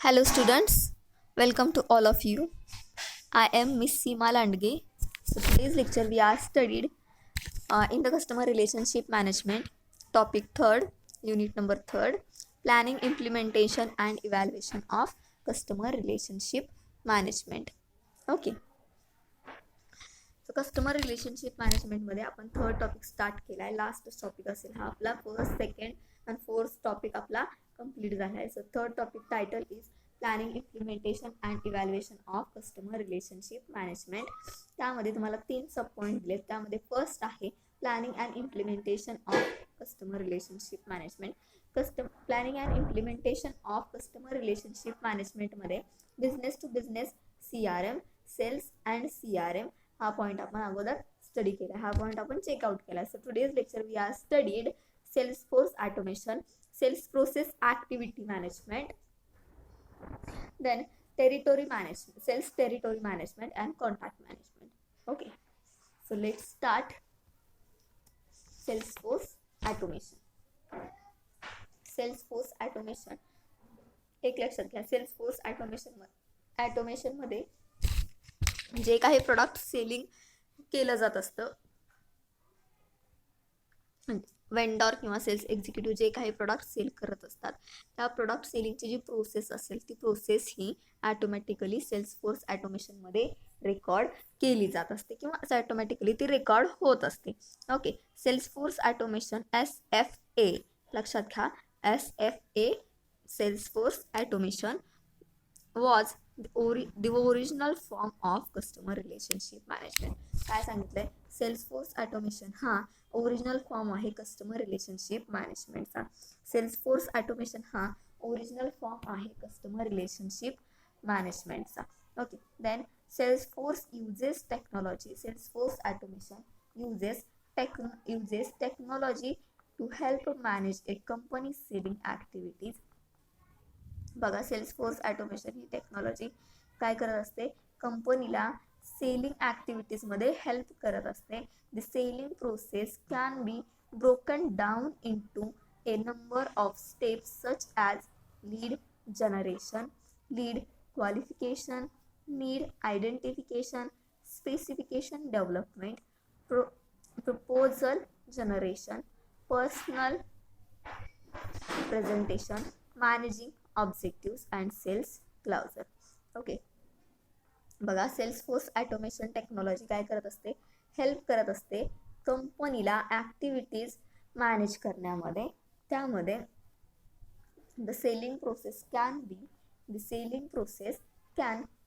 Hello students, welcome to all of you. I am Miss Seema Landge. So today's lecture we are studied in the customer relationship management, topic 3rd, unit number 3rd, planning, implementation and evaluation of customer relationship management. Okay. So customer relationship मॅनेजमेंटमध्ये आपण third topic start केला आहे. Last topic असेल हा आपला. First, second आणि fourth topic आपला complete झाला आहे. So third topic title is planning, implementation and evaluation of customer relationship management. त्यामध्ये तुम्हाला 3 सब पॉईंट दिलेत. त्यामध्ये फर्स्ट आहे planning and implementation of customer relationship management. Planning and implementation of customer relationship मॅनेजमेंटमध्ये business to business CRM, sales and CRM हा point आपण अगोदर study केला. हा पॉईंट आपण चेकआउट केला. So today's lecture we are studied sales force automation, sales process activity management, then territory management, sales territory management and contact management. Okay, so let's start Salesforce automation. Salesforce automation एक लक्षात घ्या. Salesforce automation मध्ये जे काही product selling केलं जात असतं, vendor किंवा सेल्स एक्झिक्युटिव्ह जे काही प्रोडक्ट सेल करत असतात, त्या प्रोडक्ट सेलिंगची जी प्रोसेस असेल ती प्रोसेस ही ॲटोमॅटिकली सेल्सफोर्स ॲटोमेशनमध्ये रेकॉर्ड केली जात असते किंवा ॲटोमॅटिकली ती रेकॉर्ड होत असते. ओके, सेल्सफोर्स ॲटोमेशन SFA लक्षात घ्या. SFA salesforce automation was the original form of customer relationship management. काय सांगितलंय? सेल्सफोर्स ऑटोमेशन हा ओरिजिनल फॉर्म आहे कस्टमर रिलेशनशिप मॅनेजमेंटचा. सेल्सफोर्स ऑटोमेशन हा ओरिजिनल फॉर्म आहे कस्टमर रिलेशनशिप मॅनेजमेंटचा. Okay, then salesforce uses technology. Salesforce automation uses technology to help manage a company's selling activities. बघा, sales force automation ही टेक्नॉलॉजी काय करत असते? कंपनीला सेलिंग ॲक्टिव्हिटीजमध्ये हेल्प करत असते. The selling process can be broken down into a number of steps such as lead generation, lead qualification, need identification, specification development, proposal generation, personal presentation, managing objectives and sales closure. Okay, बघा, sales force automation technology काय करत असते? Help करत असते कंपनीला activities manage करण्यामध्ये. त्यामध्ये the selling process can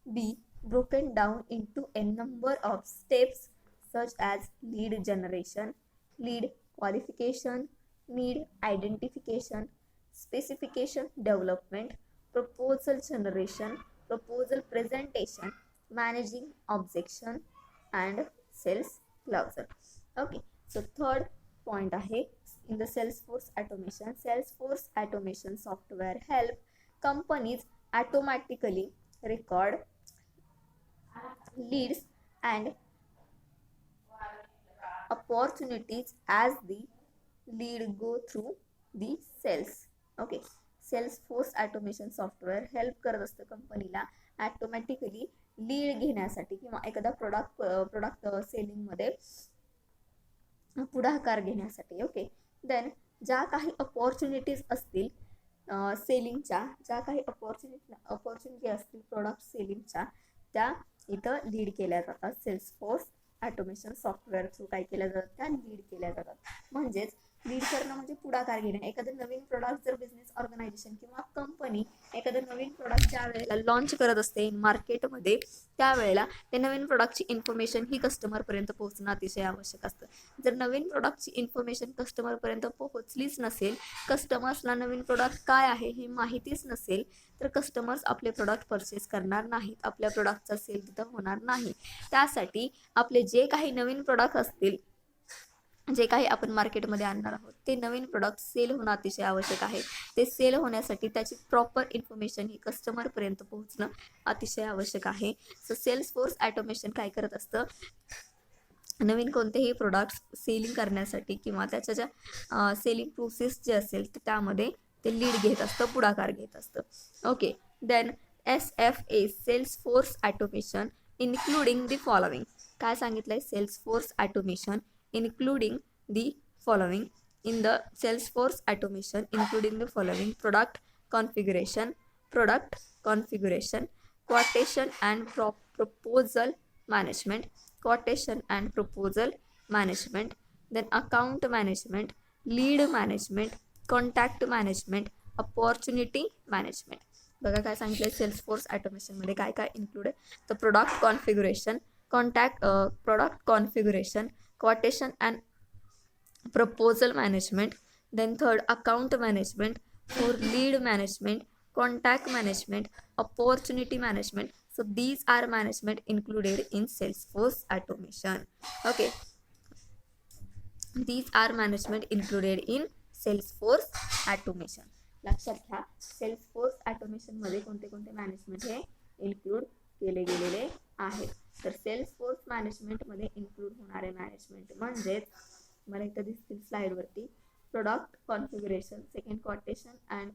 be broken down into a number of steps such as lead generation, lead qualification, need identification, specification development, proposal generation, proposal presentation, managing objection and sales closure. Okay, so third point आहे in the Salesforce automation. Salesforce automation software help companies automatically record leads and opportunities as the lead go through the sales. Okay, Salesforce automation software help करत असतं कंपनीला automatically lead घेण्यासाठी किंवा एखादा product सेलिंगमध्ये पुढाकार घेण्यासाठी. Okay, then ज्या काही अपॉर्च्युनिटीज असतील सेलिंगच्या, ज्या काही अपॉर्च्युनिटी असतील प्रोडक्ट सेलिंगच्या, त्या इथं लीड केल्या जातात. सेल्सफोर्स ऑटोमेशन सॉफ्टवेअर थ्रू काय केल्या जातात? त्या लीड केल्या जातात. म्हणजेच लीड करणं म्हणजे पुढाकार घेणं. एखादं नवीन प्रोडक्ट जर बिझनेस ऑर्गनायझेशन किंवा कंपनी एखादं नवीन प्रोडक्ट ज्या वेळेला लॉन्च करत असते मार्केटमध्ये, त्यावेळेला ते नवीन प्रोडक्टची इन्फॉर्मेशन ही कस्टमरपर्यंत पोहोचणं अतिशय आवश्यक असतं. जर नवीन प्रोडक्टची इन्फॉर्मेशन कस्टमरपर्यंत पोहोचलीच नसेल, कस्टमर्सला नवीन प्रोडक्ट काय आहे हे माहितीच नसेल, तर कस्टमर्स आपले प्रोडक्ट परचेस करणार नाहीत, आपल्या प्रोडक्टचा सेल तिथं होणार नाही. त्यासाठी आपले जे काही नवीन प्रोडक्ट असतील, जे काही आपण मार्केटमध्ये आणणार आहोत, ते नवीन प्रोडक्ट सेल होणं अतिशय आवश्यक आहे. ते सेल होण्यासाठी त्याची प्रॉपर इन्फॉर्मेशन ही कस्टमरपर्यंत पोहोचणं अतिशय आवश्यक आहे. सो सेल्सफोर्स ऑटोमेशन काय करत असतं? नवीन कोणतेही प्रोडक्ट्स सेलिंग करण्यासाठी किंवा त्याच्या ज्या सेलिंग प्रोसेस जे असेल तर त्यामध्ये ते लीड घेत असतं, पुढाकार घेत असतं. Okay, then SFA sales force automation including the following. काय सांगितलंय? Sales force automation including the following. In the Salesforce automation, including the following: product configuration, quotation and proposal management, then account management, lead management, contact management, opportunity management. बघा काय सांगितलं Salesforce ॲटोमेशनमध्ये काय काय include आहे. तर product configuration, product configuration, quotation and proposal management, then third account management, fourth lead management, contact management, opportunity management. So these are management included in Salesforce automation. Okay, these are management included in Salesforce automation. लक्षात घ्या, Salesforce automation मध्ये कोणते कोणते management हे include केले गेलेले आहेत. तर सेल्सफोर्स मॅनेजमेंट मध्ये इन्क्लूड होणारे मॅनेजमेंट म्हणजेच मला इथं दिसतील स्लाइडवरती: product configuration, second quotation and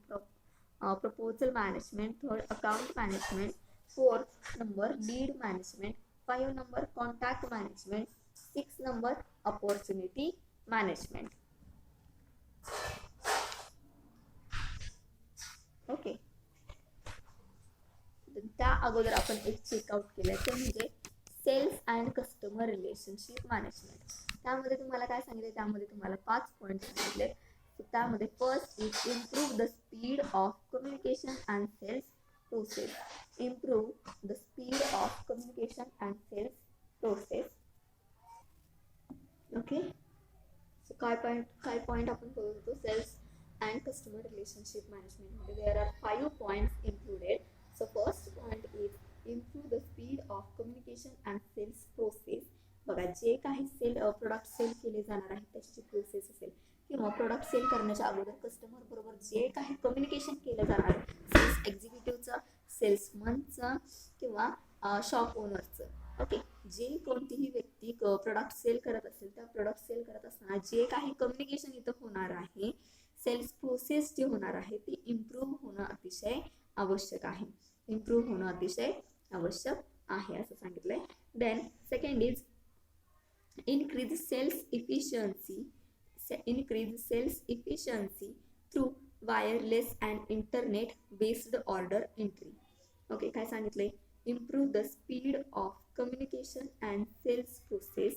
proposal management, third account management, fourth number lead management, 5 number contact management, 6 number opportunity management. Okay, त्या अगोदर आपण एक चेकआउट केलं ते म्हणजे sales and customer relationship management. त्यामध्ये तुम्हाला काय सांगितलं? त्यामध्ये तुम्हाला 5 पॉईंट सांगितले. त्यामध्ये first is improve the speed of communication and sales process. Improve the speed of communication and sales process. Okay, so काय पॉईंट आपण बघत होतो सेल्स अँड कस्टमर रिलेशनशिप मॅनेजमेंटमध्ये. There are 5 points included. So first point is improve the speed of communication and sales process. बघा, जे काही product sale केले जाणार आहेत त्याची जी प्रोसेस असेल किंवा प्रोडक्ट सेल करण्याच्या अगोदर कस्टमर बरोबर जे काही कम्युनिकेशन केलं जाणार आहे, सेल्स एक्झिक्युटिव्हचं, सेल्समनचं किंवा शॉप ओनरचं. ओके, जे कोणतीही व्यक्ती प्रोडक्ट सेल करत असेल त्या प्रोडक्ट सेल करत असताना जे काही कम्युनिकेशन इथं होणार आहे, सेल्स प्रोसेस जी होणार आहे ती इम्प्रूव्ह होणं अतिशय आवश्यक आहे. इम्प्रूव्ह होणं अतिशय आवश्यक आहे असं सांगितलंय. Then second is increase sales efficiency through wireless and internet based order entry. Okay, काय सांगितलंय? Improve the speed of communication and sales process.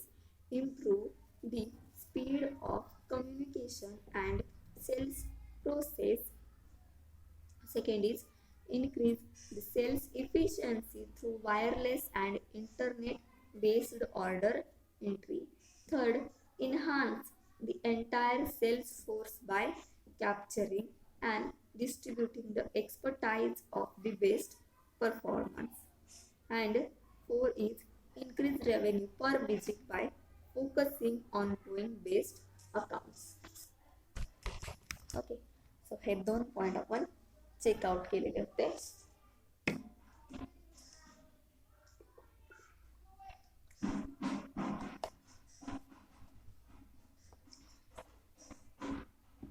Improve the speed of communication and sales process. Second is increase the sales efficiency through wireless and internet based order entry. Third, enhance the entire sales force by capturing and distributing the expertise of the best performance. And 4 is increase revenue per visit by focusing on doing best accounts. Okay, so हे 2 point आपण checkout केलेले होते.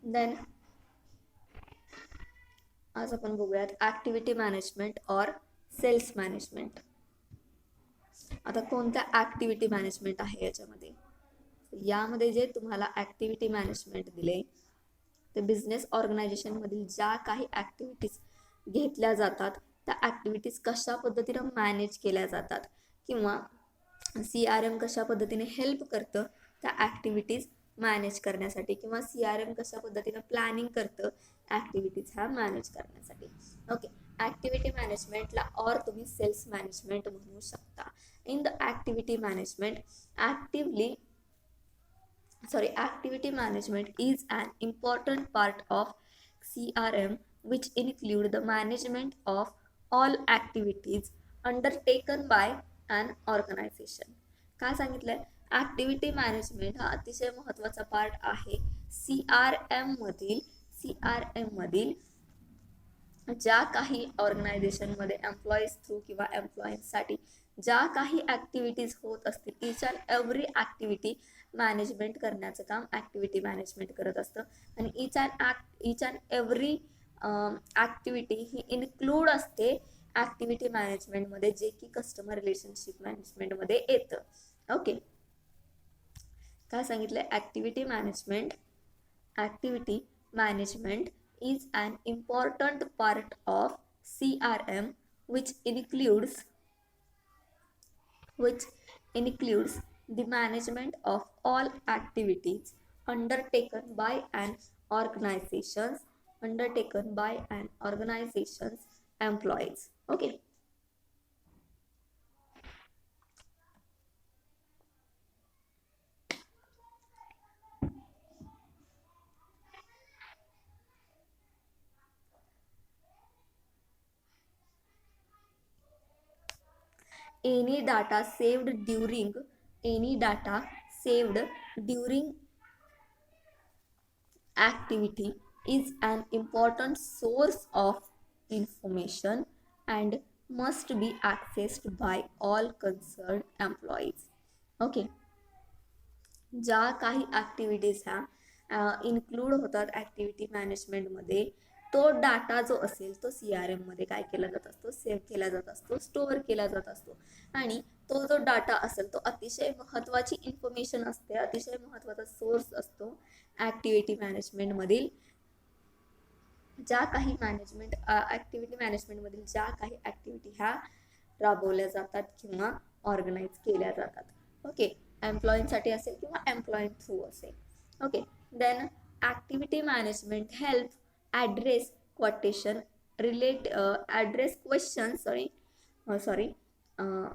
Then आज आपण बघूयात activity management और sales management. आता कोणत्या ॲक्टिव्हिटी मॅनेजमेंट आहे याच्यामध्ये? यामध्ये जे तुम्हाला ॲक्टिव्हिटी मॅनेजमेंट दिले ते बिझनेस ऑर्गनायझेशनमधील ज्या काही ॲक्टिव्हिटीज घेतल्या जातात त्या ॲक्टिव्हिटीज कशा पद्धतीनं मॅनेज केल्या जातात किंवा CRM कशा पद्धतीने हेल्प करतं त्या ॲक्टिव्हिटीज मॅनेज करण्यासाठी किंवा CRM कशा पद्धतीनं प्लॅनिंग करतं ॲक्टिव्हिटीज ह्या मॅनेज करण्यासाठी. ओके, ॲक्टिव्हिटी मॅनेजमेंटला और तुम्ही सेल्स मॅनेजमेंट म्हणू शकता. In the activity management activity management is an important part of CRM which include the management of all activities undertaken by an organization. काय सांगितलंय? ॲक्टिव्हिटी मॅनेजमेंट हा अतिशय महत्त्वाचा पार्ट आहे CRM मधील ज्या काही ऑर्गनायझेशनमध्ये एम्प्लॉईज थ्रू किंवा एम्प्लॉईजसाठी ज्या काही ॲक्टिव्हिटीज होत असतील each and every activity management करण्याचं काम ॲक्टिव्हिटी मॅनेजमेंट करत असतं. आणि each and every activity he include असते ॲक्टिव्हिटी मॅनेजमेंटमध्ये, जे की कस्टमर रिलेशनशिप मॅनेजमेंटमध्ये येतं. ओके, काय सांगितलं? Activity management is an important part of CRM which includes the management of all activities undertaken by an organization's employees. Okay. Any data saved during activity is an important source of information and must be accessed by all concerned employees. Okay. ज्या काही activities ह्या include होतात activity मॅनेजमेंटमध्ये, तो data जो असेल तो CRMमध्ये काय केला जात असतो? सेव्ह केला जात असतो, स्टोअर केला जात असतो. आणि तो जो डाटा असेल तो अतिशय महत्त्वाची इन्फॉर्मेशन असते, अतिशय महत्त्वाचा सोर्स असतो ॲक्टिव्हिटी मॅनेजमेंटमधील. ज्या काही ॲक्टिव्हिटी मॅनेजमेंटमधील ज्या काही ॲक्टिव्हिटी ह्या राबवल्या जातात किंवा ऑर्गनाईज केल्या जातात. ओके, एम्प्लॉईंसाठी असेल किंवा एम्प्लॉई थ्रू असेल. Okay, then activity management help address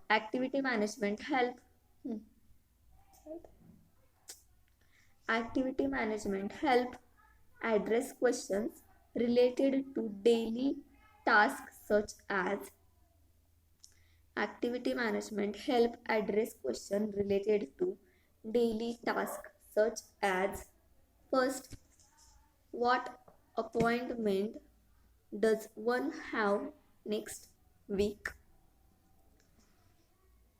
activity management help address questions related to daily tasks such as activity management help address questions related to daily tasks such as: first, what appointment does one have next week?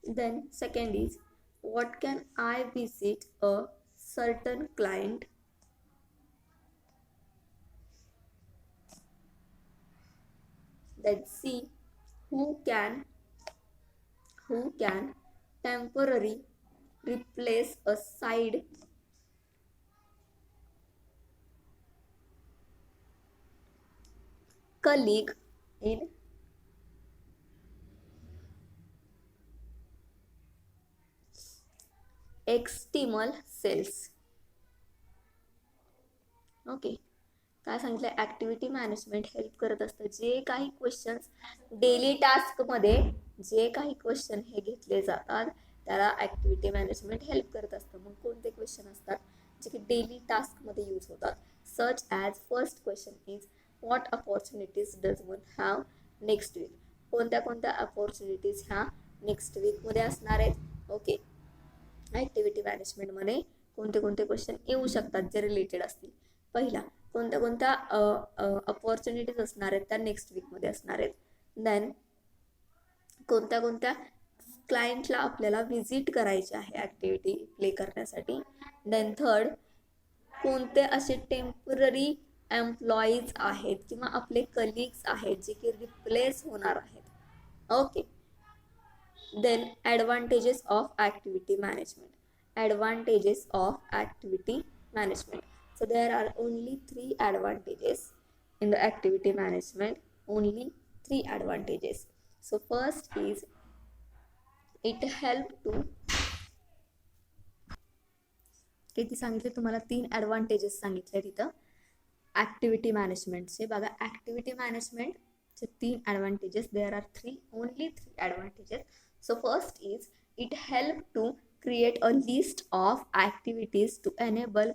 Then second is, what can I visit a certain client? Let's see, who can temporarily replace a side colleague in external sales. Okay, काय सांगितलं? Activity management help करत असतं जे काही questions daily टास्कमध्ये जे काही question हे घेतले जातात त्याला ॲक्टिव्हिटी मॅनेजमेंट हेल्प करत असतं. मग कोणते क्वेश्चन असतात जे की डेली टास्कमध्ये यूज होतात? Such as, first question is, what opportunities does one have next week? कोणत्या अपॉर्च्युनिटीज ह्या नेक्स्ट वीकमध्ये असणार आहेत? ओके, ॲक्टिव्हिटी मॅनेजमेंटमध्ये कोणते क्वेश्चन येऊ शकतात जे रिलेटेड असतील? पहिला, कोणत्या अपॉर्च्युनिटीज असणार आहेत त्या नेक्स्ट वीकमध्ये असणार आहेत. देन कोणत्या क्लायंटला आपल्याला व्हिजिट करायचे आहे ॲक्टिव्हिटी प्ले करण्यासाठी. देन थर्ड, कोणते असे टेम्पररी एम्प्लॉईज आहेत किंवा आपले कलिग्स आहेत जे की रिप्लेस होणार आहेत. Okay, then advantages of activity management. So there are only 3 advantages in the activity management. Only 3 advantages. So first is, it help to, किती सांगितले तुम्हाला? 3 ॲडव्हान्टेजेस सांगितले तिथं ॲक्टिव्हिटी मॅनेजमेंटचे. बघा, ॲक्टिव्हिटी मॅनेजमेंटचे 3 advantages. There are only 3 advantages. So first is, it help to create a list of activities to enable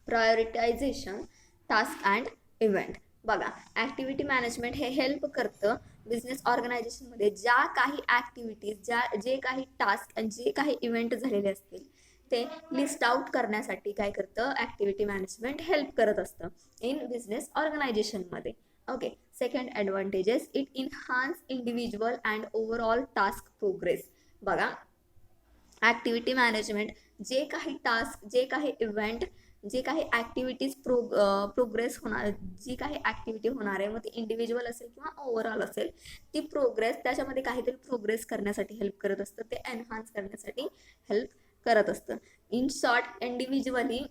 prioritisation task and event. बघा, activity management हे हेल्प करतं बिझनेस ऑर्गनायझेशनमध्ये ज्या काही ॲक्टिव्हिटीज, जे काही टास्क आणि जे काही इव्हेंट झालेले असतील ते लिस्ट आउट करण्यासाठी काय करतं? ॲक्टिव्हिटी मॅनेजमेंट हेल्प करत असतं इन बिझनेस ऑर्गनायझेशनमध्ये. Okay, second advantages, it enhance individual and overall task progress. बघा, ॲक्टिव्हिटी मॅनेजमेंट जे काही टास्क, जे काही इव्हेंट जे काही ॲक्टिव्हिटीज प्रोग्रेस होणार, जी काही ॲक्टिव्हिटी होणार आहे, मग ती इंडिव्हिज्युअल असेल किंवा ओव्हरऑल असेल, ती प्रोग्रेस त्याच्यामध्ये काहीतरी प्रोग्रेस करण्यासाठी हेल्प करत असतं, ते एनहान्स करण्यासाठी हेल्प करत असतं. इन शॉर्ट, इंडिव्हिज्युअली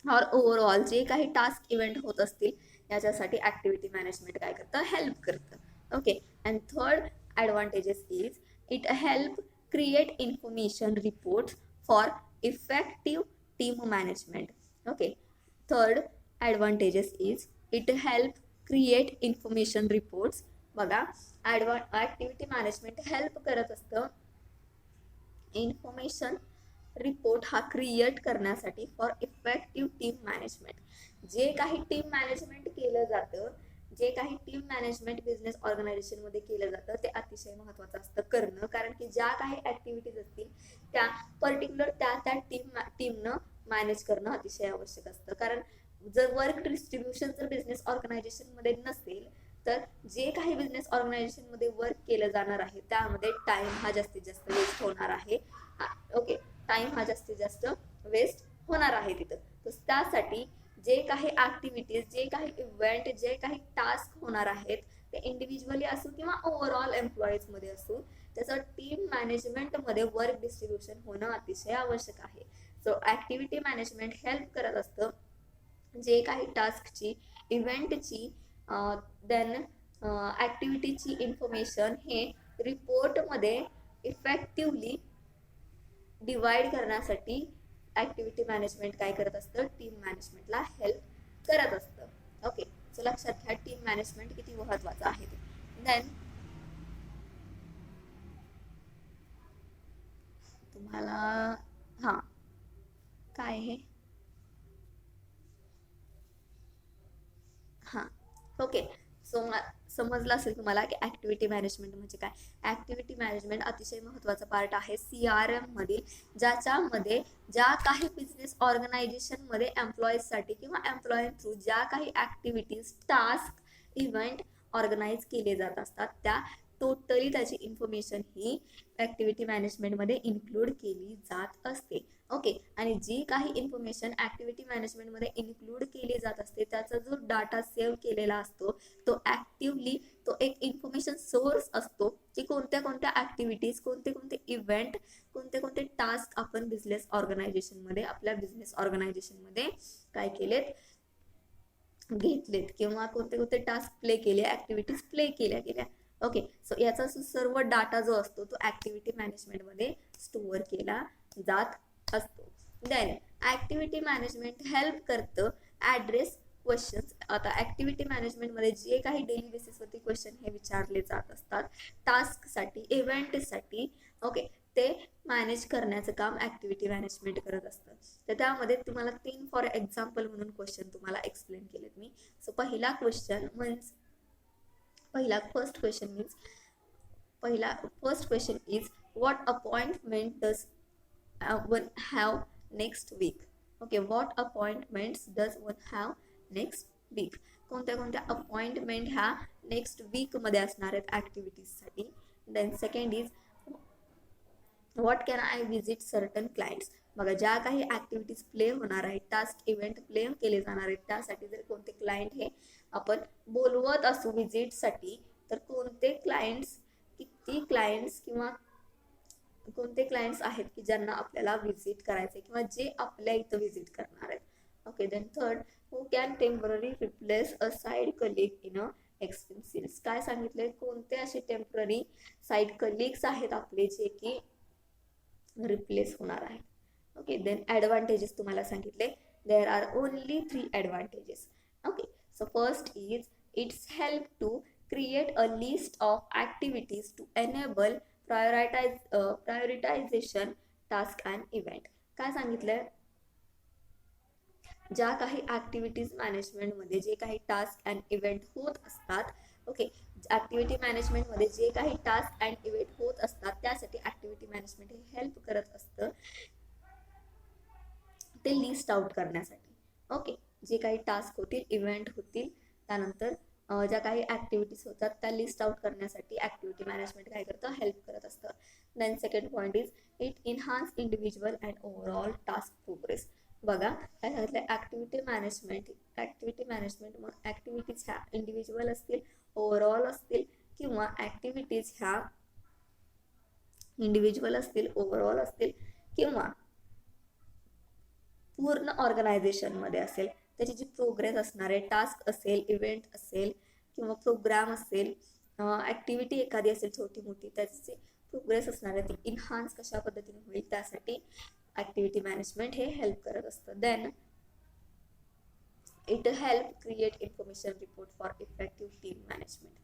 और ओव्हरऑल जे काही टास्क इव्हेंट होत असतील याच्यासाठी ॲक्टिव्हिटी मॅनेजमेंट काय करतं, हेल्प करतं. Okay, and third advantages is it help create information reports for effective team management. Okay, third advantages is it help create information reports. बघा, ॲक्टिव्हिटी मॅनेजमेंट हेल्प करत असतं information report हा create करण्यासाठी for effective team management. जे काही team management केलं जातं, जे काही टीम मॅनेजमेंट बिझनेस ऑर्गनायझेशनमध्ये केलं जातं, ते अतिशय महत्त्वाचं असतं करणं, कारण की ज्या काही ॲक्टिव्हिटीज असतील त्या पर्टिक्युलर त्या टीमनं मॅनेज करणं अतिशय आवश्यक असतं. कारण जर वर्क डिस्ट्रीब्युशन जर बिझनेस ऑर्गनायझेशनमध्ये नसेल, तर जे काही बिझनेस ऑर्गनायझेशनमध्ये वर्क केलं जाणार आहे त्यामध्ये टाइम हा जास्तीत जास्त वेस्ट होणार आहे. ओके, टाइम हा जास्तीत जास्त वेस्ट होणार आहे तिथं. तर त्यासाठी जे काही ॲक्टिव्हिटीज, जे काही इव्हेंट, जे काही टास्क होणार आहेत ते इंडिव्हिज्युअली असो किंवा ओव्हरऑल एम्प्लॉईजमध्ये असो, त्याचं टीम मॅनेजमेंटमध्ये वर्क डिस्ट्रीब्युशन होणं अतिशय आवश्यक आहे. सो ॲक्टिव्हिटी मॅनेजमेंट हेल्प करत असतं जे काही टास्कची, इव्हेंटची, देन ॲक्टिव्हिटीची इन्फॉर्मेशन हे रिपोर्टमध्ये इफेक्टिव्हली डिवाइड करण्यासाठी ॲक्टिव्हिटी मॅनेजमेंट काय करत असतं, टीम मॅनेजमेंटला हेल्प करत असतं. ओके, सो लक्षात घ्या टीम मॅनेजमेंट किती महत्त्वाचं आहे ते. देन तुम्हाला हां काय आहे हां ओके, सो समजलं असेल तुम्हाला की ॲक्टिव्हिटी मॅनेजमेंट म्हणजे काय. ॲक्टिव्हिटी मॅनेजमेंट अतिशय महत्त्वाचा पार्ट आहे CRM मधील, ज्याच्यामध्ये ज्या काही बिझनेस ऑर्गनायझेशनमध्ये एम्प्लॉईजसाठी किंवा एम्प्लॉई थ्रू ज्या काही ॲक्टिव्हिटीज, टास्क, इव्हेंट ऑर्गनाईज केले जात असतात त्या टोटली त्याची इन्फॉर्मेशन ही ॲक्टिव्हिटी मॅनेजमेंटमध्ये इन्क्लूड केली जात असते. ओके, आणि जी काही इन्फॉर्मेशन ॲक्टिव्हिटी मॅनेजमेंटमध्ये इन्क्लूड केली जात असते त्याचा जो डाटा सेव्ह केलेला असतो तो ॲक्टिव्हली तो एक इन्फॉर्मेशन सोर्स असतो की कोणत्या कोणत्या ॲक्टिव्हिटीज, कोणते कोणते इव्हेंट, कोणते कोणते टास्क आपण बिझनेस ऑर्गनायझेशनमध्ये, आपल्या बिझनेस ऑर्गनायझेशनमध्ये काय केलेत, घेतलेत, किंवा कोणते कोणते टास्क प्ले केले, ॲक्टिव्हिटीज प्ले केल्या गेल्या. ओके, सो याचा सर्व डाटा जो असतो तो ॲक्टिव्हिटी मॅनेजमेंटमध्ये स्टोअर केला जात असतो. देन ॲक्टिव्हिटी मॅनेजमेंट हेल्प करतं ॲड्रेस क्वेश्चन्स. आता ॲक्टिव्हिटी मॅनेजमेंटमध्ये जे काही डेली बेसिसवरती क्वेश्चन हे विचारले जात असतात टास्कसाठी, इव्हेंटसाठी, ओके, ते मॅनेज करण्याचं काम ॲक्टिव्हिटी मॅनेजमेंट करत असतं. तर त्यामध्ये तुम्हाला 3 फॉर एक्झाम्पल म्हणून क्वेश्चन तुम्हाला एक्सप्लेन केलेत मी. सो पहिला question means first question is what appointment does one have next week. Okay, what appointments does one have next week. कोणत्या कोणत्या अपॉइंटमेंट ह्या नेक्स्ट वीकमध्ये असणार आहेत ॲक्टिव्हिटीजसाठी. Then second is what can I visit certain clients. बघा, ज्या काही ॲक्टिव्हिटीज प्ले होणार आहेत, टास्क इव्हेंट प्ले केले जाणार आहेत त्यासाठी जर कोणते क्लायंट हे आपण बोलवत असू विजिटसाठी, तर कोणते क्लायंट्स, किती क्लायंट्स किंवा कोणते क्लायंट्स आहेत की ज्यांना आपल्याला व्हिजिट करायचे किंवा जे आपल्या इथं व्हिजिट करणार आहेत. Okay, then third, who can temporary replace a side colleague in a expensive. काय सांगितले, कोणते असे टेम्पररी साईड कलिग्स आहेत आपले जे की रिप्लेस होणार आहेत. ओके, देन ॲडव्हान्टेजेस तुम्हाला सांगितले, there are only 3 advantages. Okay, so first is it's help to create a list of activities to enable prioritisation task and event. काय सांगितलंय, ज्या काही ॲक्टिव्हिटीज मॅनेजमेंटमध्ये जे काही टास्क अँड इव्हेंट होत असतात, ओके, ॲक्टिव्हिटी मॅनेजमेंटमध्ये जे काही टास्क अँड इव्हेंट होत असतात त्यासाठी ॲक्टिव्हिटी मॅनेजमेंट हे हेल्प करत असतं ते लिस्ट आउट करण्यासाठी. ओके, जे काही टास्क होतील, इव्हेंट होतील, त्यानंतर ज्या काही ॲक्टिव्हिटीज होतात त्या लिस्ट आउट करण्यासाठी ॲक्टिव्हिटी मॅनेजमेंट काय करतं, हेल्प करत असतं. Then second point is it enhance individual and overall task progress. बघा काय सांगितलं, ऍक्टिव्हिटी मॅनेजमेंट. ऍक्टिव्हिटी मॅनेजमेंट मग ऍक्टिव्हिटीज ह्या इंडिव्हिज्युअल असतील, ओव्हरऑल असतील, किंवा ऍक्टिव्हिटीज ह्या इंडिव्हिज्युअल असतील, ओव्हरऑल असतील, किंवा पूर्ण ऑर्गनायझेशनमध्ये असेल, त्याची जी प्रोग्रेस असणार आहे, टास्क असेल, इव्हेंट असेल, किंवा प्रोग्राम असेल, ऍक्टिव्हिटी एखादी असेल छोटी मोठी, त्याची प्रोग्रेस असणार आहे ती इन्हान्स कशा पद्धतीने होईल, त्यासाठी ऍक्टिव्हिटी मॅनेजमेंट हे हेल्प करत असतं. Then it help create information report for effective team management.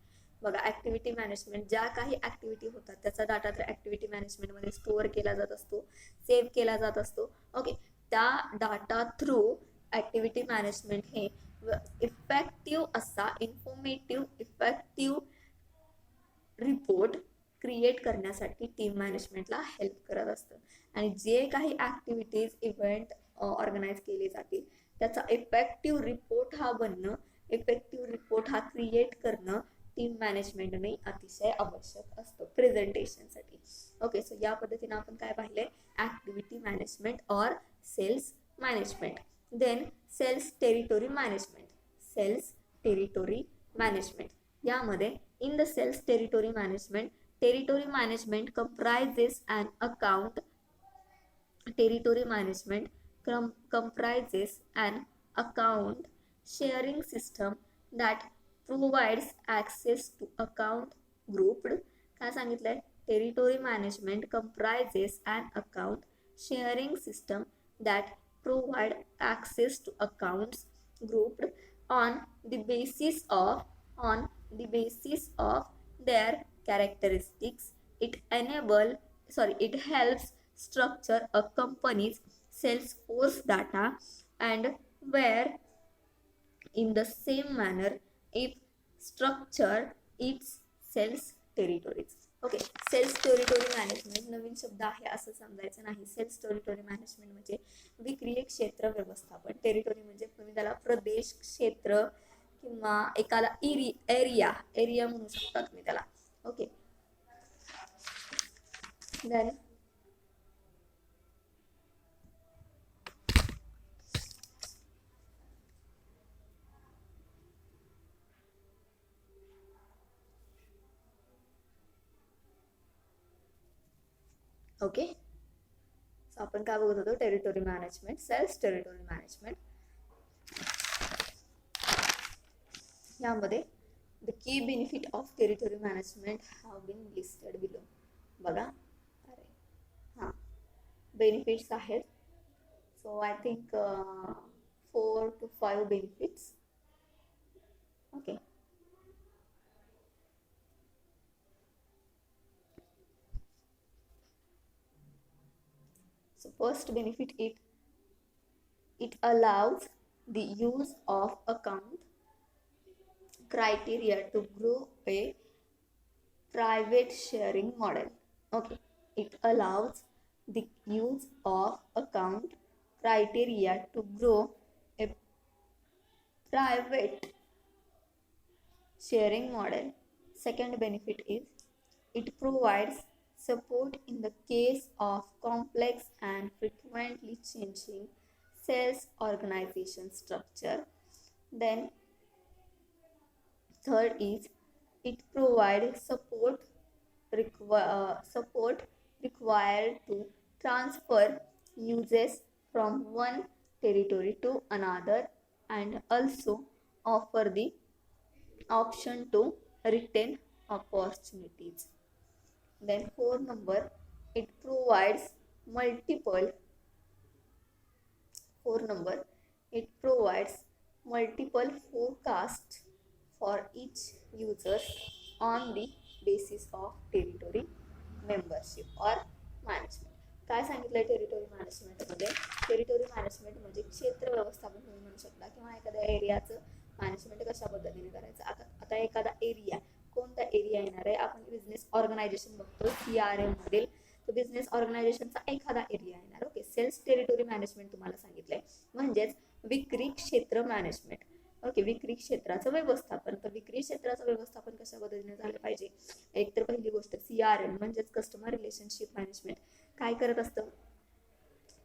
बघा ऍक्टिव्हिटी मॅनेजमेंट, ज्या काही ऍक्टिव्हिटी होतात त्याचा डाटा तर ऍक्टिव्हिटी मॅनेजमेंटमध्ये स्टोअर केला जात असतो, सेव्ह केला जात असतो. ओके, त्या डाटा थ्रू ऍक्टिव्हिटी मॅनेजमेंट हे इफेक्टिव्ह असा इफेक्टिव्ह रिपोर्ट क्रिएट करण्यासाठी टीम मॅनेजमेंटला हेल्प करत असतं. आणि जे काही ऍक्टिव्हिटीज इव्हेंट ऑर्गनाईज केले जातील त्याचा इफेक्टिव्ह रिपोर्ट हा बनणं, इफेक्टिव्ह रिपोर्ट हा क्रिएट करणं टीम मॅनेजमेंटने अतिशय आवश्यक असतं प्रेझेंटेशनसाठी. ओके, सो या पद्धतीने आपण काय पाहिलंय, ऍक्टिव्हिटी मॅनेजमेंट और sales management. Then sales territory management. Sales territory management यामध्ये in the sales territory management comprises an account territory management comprises an account sharing system that provides access to account grouped. काय सांगितलंय, territory management comprises an account sharing system that provide access to accounts grouped on the basis of their characteristics. It helps structure a company's Salesforce data and where in the same manner if structure its sales territories. Okay, sales territory management नवीन शब्द आहे असं समजायचं नाही. Cells territory management म्हणजे विक्रीय क्षेत्र व्यवस्थापन. Territory म्हणजे तुम्ही त्याला प्रदेश, क्षेत्र किंवा एखादा एरिया म्हणू शकता तुम्ही त्याला. ओके, देन ओके, सो आपण काय बघत होतो, territory management, sales territory management. यामध्ये the key benefit of territory management have been listed below. बघा, अरे हां, बेनिफिट्स आहेत. So I think 4 to 5 benefits. Okay, so first benefit, it allows the use of account criteria to grow a private sharing model. Okay, it allows the use of account criteria to grow a private sharing model. Second benefit is it provides support in the case of complex and frequently changing sales organization structure. Then third is it provides support required to transfer uses from one territory to another and also offer the option to retain opportunities. Then fourth number, it provides multiple forecasts for each user on the basis of territory membership or management. काय सांगितलंय territory मॅनेजमेंटमध्ये, territory management म्हणजे क्षेत्र व्यवस्थापन तुम्ही म्हणू शकता, किंवा एखाद्या एरियाचं मॅनेजमेंट कशा पद्धतीने करायचं. आता एखादा एरिया, कोणता एरिया येणार आहे, आपण बिझनेस ऑर्गनायझेशन बघतो CRM मधील, तो बिझनेस ऑर्गनायझेशनचा एखादा एरिया येणार. ओके, सेल्स टेरिटोरी मॅनेजमेंट तुम्हाला सांगितलंय म्हणजेच विक्री क्षेत्र मॅनेजमेंट. ओके, विक्री क्षेत्राचं व्यवस्थापन. तर विक्री क्षेत्राचं व्यवस्थापन कशा पद्धतीने झालं पाहिजे, एक तर पहिली गोष्ट CRM म्हणजेच कस्टमर रिलेशनशिप मॅनेजमेंट काय करत असतं,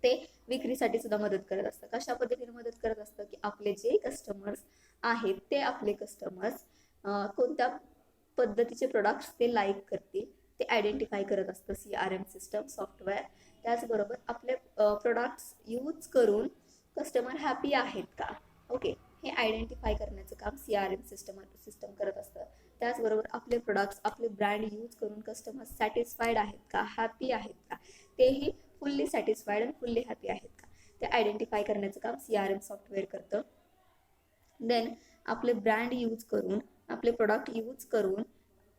ते विक्रीसाठी सुद्धा मदत करत असतं. कशा पद्धतीने मदत करत असतं की आपले जे कस्टमर्स आहेत ते आपले कस्टमर्स कोणत्या पद्धतीचे प्रोडक्ट्स ते लाईक करतील ते आयडेंटिफाय करत असतं CRM सिस्टम सॉफ्टवेअर. त्याचबरोबर आपले प्रोडक्ट्स यूज करून कस्टमर हॅपी आहेत का, ओके, हे आयडेंटिफाय करण्याचं काम CRM सिस्टम करत असतं. त्याचबरोबर आपले प्रोडक्ट्स आपले ब्रँड यूज करून कस्टमर सॅटिस्फाईड आहेत का, हॅपी आहेत का, तेही फुल्ली सॅटिस्फाईड आणि फुल्ली हॅपी आहेत का, ते आयडेंटिफाय करण्याचं काम CRM सॉफ्टवेअर करतं. देन आपले ब्रँड यूज करून आपले प्रोडक्ट यूज करून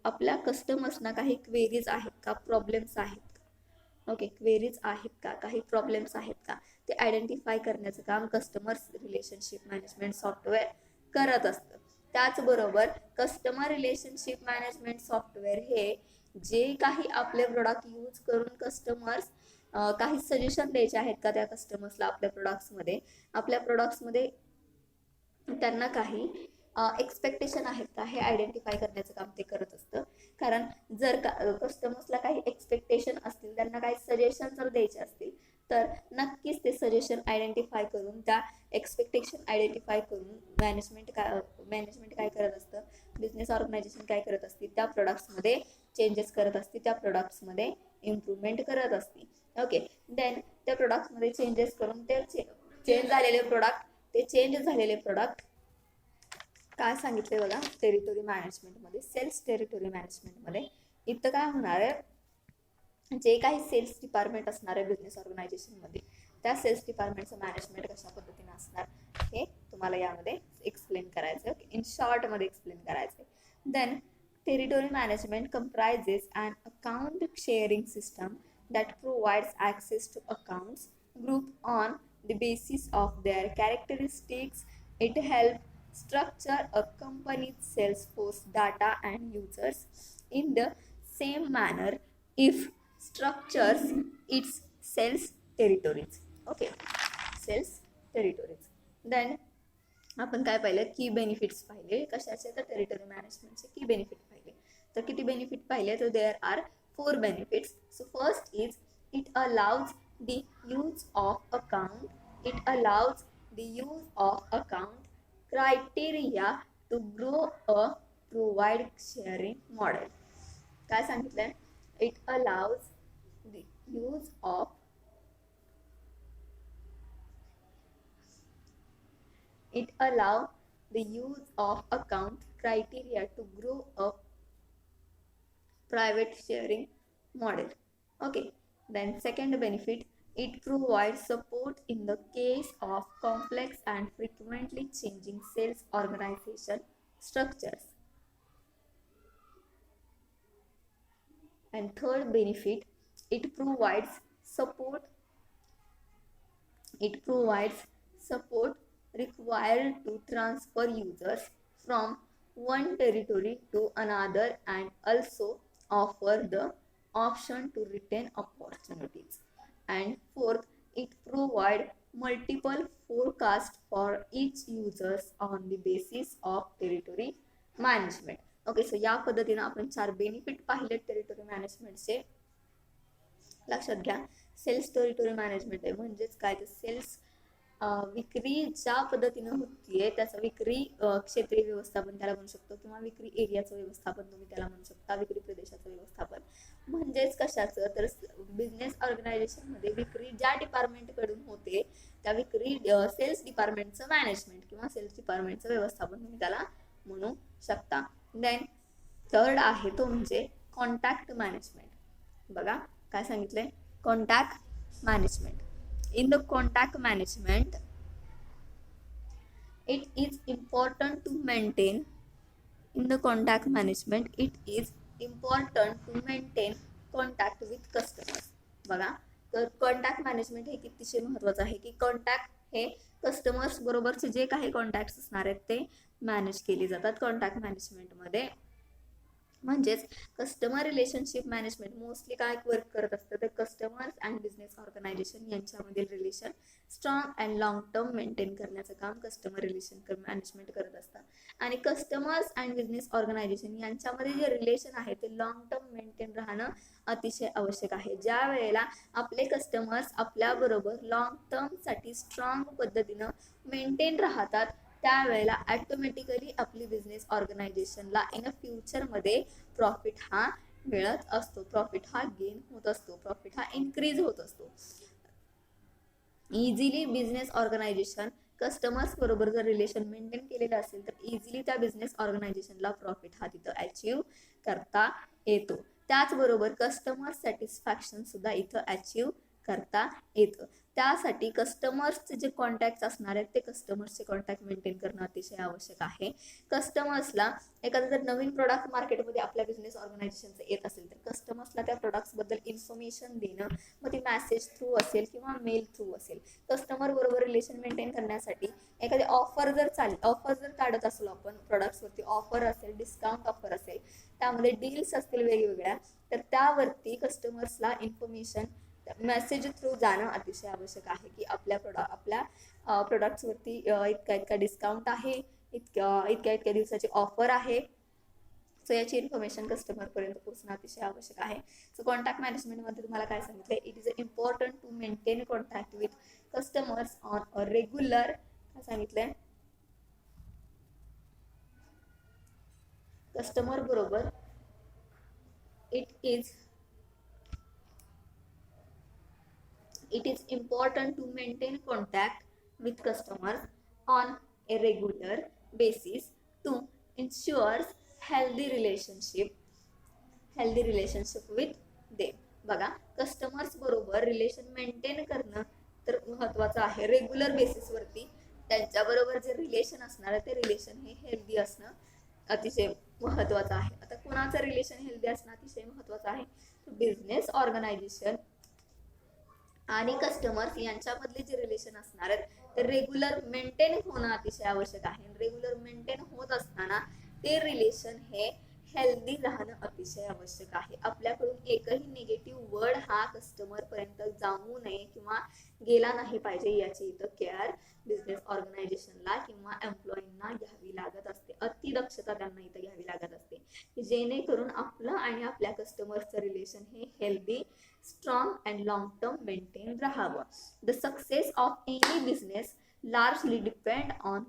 आपल्या कस्टमर्सना काही क्वेरीज आहेत का, प्रॉब्लेम्स आहेत का, ओके, क्वेरीज आहेत का, काही प्रॉब्लेम्स आहेत का, ते आयडेंटिफाय करण्याचं काम कस्टमर रिलेशनशिप मॅनेजमेंट सॉफ्टवेअर करत असतं. त्याचबरोबर कस्टमर रिलेशनशिप मॅनेजमेंट सॉफ्टवेअर हे जे काही आपले प्रोडक्ट यूज करून कस्टमर्स काही सजेशन द्यायचे आहेत का त्या कस्टमर्सला आपल्या प्रोडक्ट्समध्ये त्यांना काही एक्सपेक्टेशन आहेत का, हे आयडेंटिफाय करण्याचं काम ते करत असतं. कारण जर कस्टमर्सला काही एक्सपेक्टेशन असतील, त्यांना काही सजेशन जर द्यायचे असतील तर नक्कीच ते सजेशन आयडेंटिफाय करून त्या एक्सपेक्टेशन आयडेंटिफाय करून मॅनेजमेंट काय करत असतं, बिझनेस ऑर्गनायझेशन काय करत असते, त्या प्रोडक्ट्समध्ये चेंजेस करत असते, त्या प्रोडक्ट्समध्ये इम्प्रूव्हमेंट करत असते. ओके, देन त्या प्रोडक्ट्समध्ये चेंजेस करून ते चेंज झालेले प्रोडक्ट काय सांगितले बघा, टेरिटोरी मॅनेजमेंटमध्ये, सेल्स टेरिटोरी मॅनेजमेंटमध्ये इथं काय होणार आहे, जे काही सेल्स डिपार्टमेंट असणार आहे बिझनेस ऑर्गनायझेशनमध्ये, त्या सेल्स डिपार्टमेंटचं मॅनेजमेंट कशा पद्धतीने असणार हे तुम्हाला यामध्ये एक्सप्लेन करायचं आहे. इन शॉर्टमध्ये एक्सप्लेन करायचं आहे. Then territory management comprises an account sharing system that provides access to accounts group on the basis of their characteristics. It helps structure a company's sales force data and users in the same manner if structures its sales territories. Okay, sales territories. Then आपण काय पाहिलं, key benefits पाहिले कशाचे, तर territory मॅनेजमेंटचे की benefit पाहिले. तर किती बेनिफिट पाहिले, तर there are 4 benefits. So first is it allows the use of account criteria to grow a provide sharing model. काय सांगितलंय, it allows the use of account criteria to grow a private sharing model. Okay, then second benefit, it provides support in the case of complex and frequently changing sales organization structures. And third benefit, it provides support required to transfer users from one territory to another and also offer the option to retain opportunities. And fourth, it provides multiple forecasts for each users on the basis of territory management. Okay, so या पद्धतीने आपण 4 benefit पाहिले territory मॅनेजमेंटचे. लक्षात घ्या, cells territory management आहे म्हणजेच काय, तर सेल्स विक्री ज्या पद्धतीने होतीये त्याचं विक्री क्षेत्रीय व्यवस्थापन त्याला म्हणू शकतो, किंवा विक्री एरियाचं व्यवस्थापन तुम्ही त्याला म्हणू शकता, विक्री प्रदेशाचं व्यवस्थापन. म्हणजेच कशाचं, तर बिझनेस ऑर्गनायझेशनमध्ये विक्री ज्या डिपार्टमेंटकडून होते त्या विक्री सेल्स डिपार्टमेंटचं मॅनेजमेंट किंवा सेल्स डिपार्टमेंटचं व्यवस्थापन तुम्ही त्याला म्हणू शकता. देन थर्ड आहे तो म्हणजे कॉन्टॅक्ट मॅनेजमेंट. बघा काय सांगितलंय, contact management. In the contact management, it is important to maintain contact with customers. बघा, तर कॉन्टॅक्ट मॅनेजमेंट हे कितीशे महत्त्वाचं आहे, की कॉन्टॅक्ट हे कस्टमर्स बरोबरचे जे काही कॉन्टॅक्ट्स असणार आहेत ते मॅनेज केले जातात कॉन्टॅक्ट मॅनेजमेंटमध्ये. म्हणजेच कस्टमर रिलेशनशिप मॅनेजमेंट मोस्टली काय वर्क करत असतं तर कस्टमर्स अँड बिझनेस ऑर्गनायझेशन यांच्यामधील relation strong and long term maintain करण्याचं काम कस्टमर रिलेशन मॅनेजमेंट करत असतं. आणि कस्टमर्स अँड बिझनेस ऑर्गनायझेशन यांच्यामध्ये जे रिलेशन आहे ते लॉंग टर्म मेंटेन राहणं अतिशय आवश्यक आहे. ज्या वेळेला आपले कस्टमर्स आपल्याबरोबर लॉंग टर्मसाठी स्ट्रॉंग पद्धतीनं मेंटेन राहतात त्यावेळेला ॲटोमॅटिकली आपली बिझनेस ऑर्गनायझेशनला इन अ फ्युचरमध्ये प्रॉफिट हा मिळत असतो, प्रॉफिट हा गेन होत असतो, प्रॉफिट हा इन्क्रीज होत असतो. इझिली बिझनेस ऑर्गनायझेशन कस्टमर्स बरोबर जर रिलेशन मेंटेन केलेलं असेल तर इझिली त्या बिझनेस ऑर्गनायझेशनला प्रॉफिट हा तिथं अचीव करता येतो. त्याचबरोबर कस्टमर सॅटिस्फॅक्शन सुद्धा इथं अचीव करता येतं. त्यासाठी कस्टमर्सचे जे कॉन्टॅक्ट असणार आहेत ते कस्टमर्सचे कॉन्टॅक्ट मेंटेन करणं अतिशय आवश्यक आहे. कस्टमर्सला एखादं जर नवीन प्रोडक्ट मार्केटमध्ये आपल्या बिझनेस ऑर्गनायझेशनचं येत असेल तर कस्टमर्सला त्या प्रोडक्ट्सबद्दल इन्फॉर्मेशन देणं, मग ती मॅसेज थ्रू असेल किंवा मेल थ्रू असेल. कस्टमर बरोबर रिलेशन मेंटेन करण्यासाठी एखादी ऑफर जर काढत असलो आपण प्रोडक्ट्सवरती, ऑफर असेल, डिस्काउंट ऑफर असेल, त्यामध्ये डील्स असतील वेगवेगळ्या, तर त्यावरती कस्टमर्सला इन्फॉर्मेशन मेसेज थ्रू जाणं अतिशय आवश्यक आहे की आपल्या प्रोडक्ट्सवरती इतका डिस्काउंट आहे, इतक्या दिवसाची ऑफर आहे. सो याची इन्फॉर्मेशन कस्टमरपर्यंत पोहोचणं अतिशय आवश्यक आहे. सो कॉन्टॅक्ट मॅनेजमेंटमध्ये तुम्हाला काय सांगितलं, it is important to maintain contact with customers on a regular, काय सांगितलंय, कस्टमर बरोबर it is important to maintain contact with customers on a regular basis to ensure healthy relationship with them. बघा, customers बरोबर relation maintain करणं तर महत्वाचं आहे. Regular बेसिसवरती त्यांच्याबरोबर जे रिलेशन असणार आहे ते रिलेशन हे हेल्दी असणं अतिशय महत्वाचं आहे. आता कुणाचं रिलेशन हेल्दी असणं अतिशय महत्वाचं आहे, बिझनेस ऑर्गनायझेशन आणि कस्टमर्स यांच्यामधले जे रिलेशन असणार आहेत ते रेग्युलर मेंटेन होणं अतिशय आवश्यक आहे. रेग्युलर मेंटेन होत असताना ते रिलेशन हे हेल्दी राहणं अतिशय आवश्यक आहे. आपल्याकडून एकही निगेटिव्ह वर्ड हा कस्टमर पर्यंत जाऊ नये किंवा गेला नाही पाहिजे याची इथं केअर बिझनेस ऑर्गनायझेशनला किंवा एम्प्लॉईंना घ्यावी लागत असते. अतिदक्षता त्यांना इथं घ्यावी लागत असते जेणेकरून आपलं आणि आपल्या कस्टमरचं रिलेशन हे healthy, strong and long term maintain राहावं. The success of any business largely depend on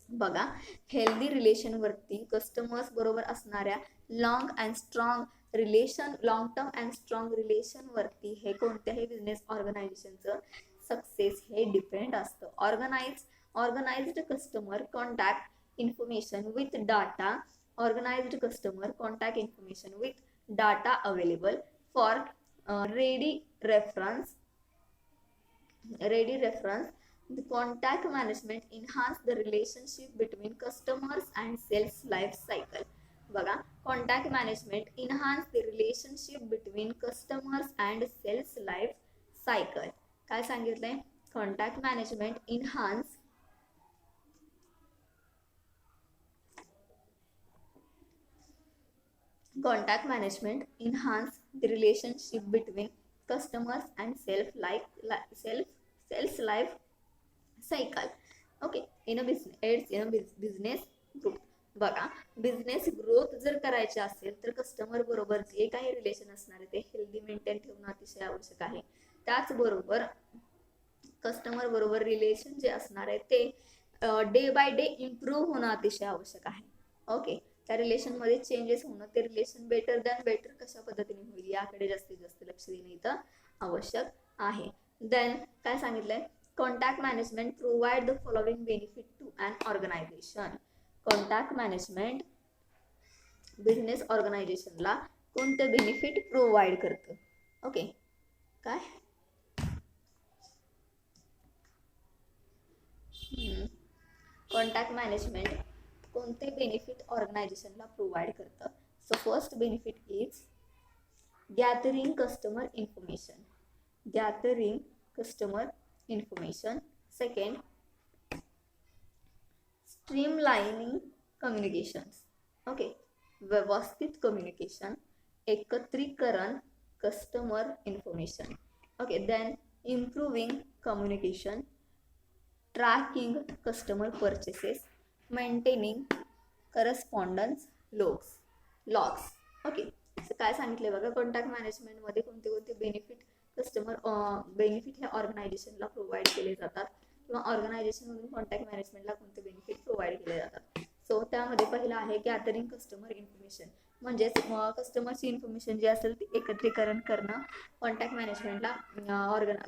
बघा, हेल्दी रिलेशनवरती कस्टमर्स बरोबर असणाऱ्या लॉंग टर्म अँड स्ट्रॉंग रिलेशनवरती हे कोणत्याही बिझनेस ऑर्गनायझेशनचं सक्सेस हे डिपेंड असतं. Organised customer contact information with data available for ready reference. The contact management enhance the relationship between customers and sales life cycle. बघा, contact management enhance the relationship between customers and sales life cycle. काय सांगितलंय, contact management enhance the relationship between customers and sales life cycle. Okay, in a business growth. बघा, business growth जर करायची असेल तर customer बरोबर जे काही रिलेशन असणार आहे ते हेल्दी मेंटेन ठेवणं अतिशय आवश्यक आहे. त्याचबरोबर कस्टमर बरोबर रिलेशन जे असणार आहे ते डे बाय डे इम्प्रूव्ह होणं अतिशय आवश्यक आहे. ओके, त्या रिलेशन मध्ये चेंजेस होणं, ते रिलेशन बेटर दॅन बेटर कशा पद्धतीने होईल याकडे जास्तीत जास्त लक्ष देणं इथं आवश्यक आहे. देन काय सांगितलंय, contact management provide the following benefit to an organisation. Contact management business ऑर्गनायझेशनला कोणते बेनिफिट प्रोव्हाइड करतं. ओके, काय कॉन्टॅक्ट मॅनेजमेंट कोणते बेनिफिट ऑर्गनायझेशनला प्रोव्हाइड करतं. So first benefit is gathering customer information. Second, streamlining communications. Okay, व्यवस्थित कम्युनिकेशन, एकत्रीकरण customer information. Okay, then improving communication, tracking customer purchases, maintaining correspondence logs. Okay, काय सांगितले बघा, कॉन्टॅक्ट मॅनेजमेंटमध्ये कोणते कोणते बेनिफिट बेनिफिट हे ऑर्गनायझेशनला प्रोव्हाइड केले जातात किंवा ऑर्गनायझेशनमधून कॉन्टॅक्ट मॅनेजमेंटला कोणते बेनिफिट प्रोव्हाइड केले जातात. सो त्यामध्ये पहिला आहे गॅदरिंग कस्टमर इन्फॉर्मेशन, म्हणजेच कस्टमरची इन्फॉर्मेशन जी असेल ती एकत्रीकरण करणं कॉन्टॅक्ट मॅनेजमेंटला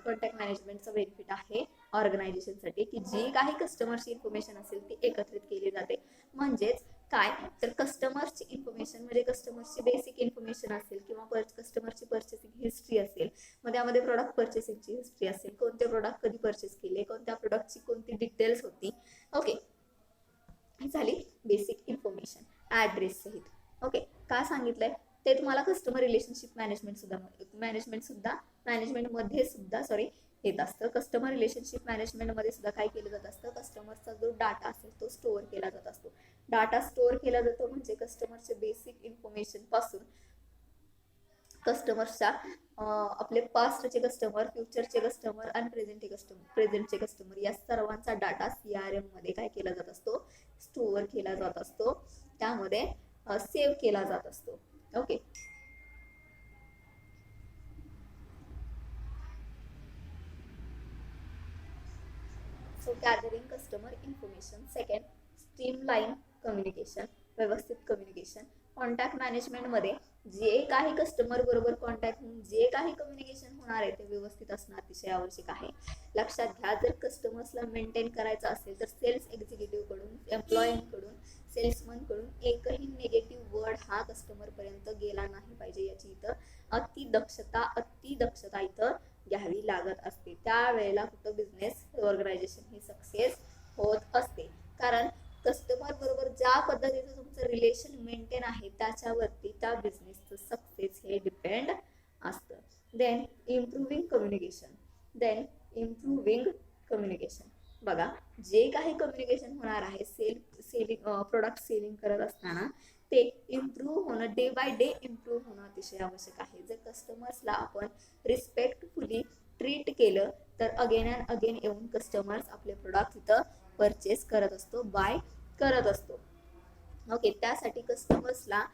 कॉन्टॅक्ट मॅनेजमेंटचा बेनिफिट आहे ऑर्गनायझेशनसाठी, की जी काही कस्टमरची इन्फॉर्मेशन असेल ती एकत्रित केली जाते. म्हणजेच काय तर कस्टमरची इन्फॉर्मेशन म्हणजे कस्टमरची बेसिक इन्फॉर्मेशन असेल किंवा कस्टमरची पर्चेसिंग हिस्ट्री असेल, मग त्यामध्ये प्रोडक्ट पर्चेसिंगची हिस्ट्री असेल, कोणते प्रोडक्ट कधी परचेस केले, कोणत्या प्रोडक्टची कोणती डिटेल्स होती. ओके, झाली बेसिक इन्फॉर्मेशन ॲड्रेस सहित. ओके, काय सांगितलंय ते तुम्हाला कस्टमर रिलेशनशिप मॅनेजमेंटमध्ये सुद्धा येत असतं. कस्टमर रिलेशनशिप मॅनेजमेंटमध्ये सुद्धा काय केलं जात असतं, कस्टमरचा जो डाटा असेल तो स्टोअर केला जात असतो. डाटा स्टोअर केला जातो म्हणजे कस्टमरचे बेसिक इन्फॉर्मेशन पासून कस्टमरच्या आपले पास्टचे कस्टमर, फ्युचरचे कस्टमर आणि प्रेझेंटचे कस्टमर या सर्वांचा डाटा CRM मध्ये काय केला जात असतो, स्टोअर केला जात असतो, त्यामध्ये सेव्ह केला जात असतो. Okay, so gathering customer information. Second, streamline communication, व्यवस्थित कम्युनिकेशन. कॉन्टॅक्ट मॅनेजमेंटमध्ये जे काही कस्टमर बरोबर कॉन्टॅक्ट जे काही कम्युनिकेशन होणार आहे ते व्यवस्थित असणं अतिशय आवश्यक आहे. लक्षात घ्या, जर कस्टमर्सला मेंटेन करायचं असेल तर सेल्स एक्झिक्युटिव्हकडून, एम्प्लॉईकडून, सेल्समनकडून एकही निगेटिव्ह वर्ड हा कस्टमरपर्यंत गेला नाही पाहिजे, याची इथं अति दक्षता इथं घ्यावी लागत असते. त्यावेळेला कुठं बिझनेस ऑर्गनायझेशन ही सक्सेस होत असते, कारण कस्टमर बरोबर ज्या पद्धतीचं तुमचं रिलेशन मेंटेन आहे त्याच्यावरती त्या बिझनेसचं सक्सेस हे डिपेंड असतं. Then improving communication. बघा, जे काही कम्युनिकेशन होणार आहे प्रोडक्ट सेलिंग करत असताना ते इम्प्रूव्ह होणं, डे बाय डे इम्प्रूव्ह होणं अतिशय आवश्यक आहे. जर कस्टमर्सला आपण रिस्पेक्टफुली ट्रीट केलं तर अगेन अँड अगेन येऊन कस्टमर्स आपले प्रोडक्ट इथं परचेस करत असतो, बाय करत असतो. ओके, त्यासाठी कस्टमर्सला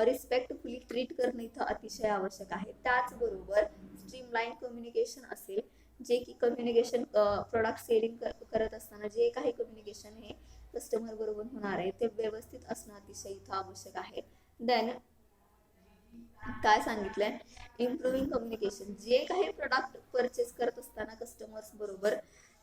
रिस्पेक्टफुली ट्रीट करणं इथं अतिशय आवश्यक आहे. त्याचबरोबर स्ट्रीमलाईन कम्युनिकेशन असेल, जे की कम्युनिकेशन प्रोडक्ट सेलिंग करत असताना जे काही कम्युनिकेशन हे कस्टमर बरोबर होणार आहे ते व्यवस्थित असणं अतिशय इथं आवश्यक आहे. देन काय सांगितलंय, इम्प्रूव्हिंग कम्युनिकेशन, जे काही प्रोडक्ट परचेस करत असताना कस्टमर्स बरोबर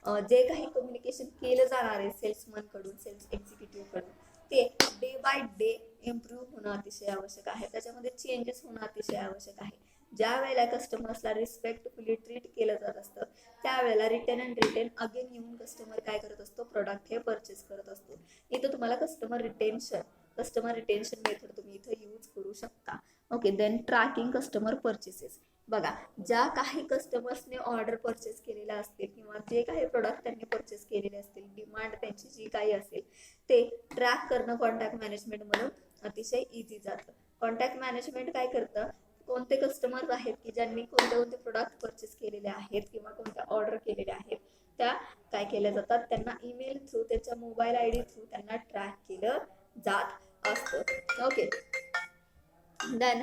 जे काही कम्युनिकेशन केलं जाणार आहे सेल्समन कडून, सेल्स एक्झिक्युटिव्ह कडून, ते डे बाय डे इम्प्रूव्ह होणं अतिशय आवश्यक आहे. त्याच्यामध्ये चेंजेस होणं अतिशय आवश्यक आहे. ज्या वेळेला कस्टमर्सला रिस्पेक्टफुली ट्रीट केलं जात असतं त्यावेळेला रिटर्न अगेन येऊन कस्टमर काय करत असतो, प्रोडक्ट हे परचेस करत असतो. इथं तुम्हाला कस्टमर रिटेन्शन मेथड तुम्ही इथं यूज करू शकता. Okay, then tracking customer purchases. बघा, ज्या काही कस्टमर्सने ऑर्डर परचेस केलेल्या असतील किंवा जे काही प्रोडक्ट त्यांनी परचेस केलेले असतील, डिमांड त्यांची जी काही असेल ते ट्रॅक करणं कॉन्टॅक्ट मॅनेजमेंट म्हणून अतिशय इझी जातं. कॉन्टॅक्ट मॅनेजमेंट काय करतं, कोणते कस्टमर्स आहेत की ज्यांनी कोणते कोणते प्रोडक्ट परचेस केलेले आहेत किंवा कोणत्या ऑर्डर केलेल्या आहेत त्या काय केल्या जातात, त्यांना ईमेल थ्रू, त्यांच्या मोबाईल ID थ्रू त्यांना ट्रॅक केलं जात असतं. Okay, then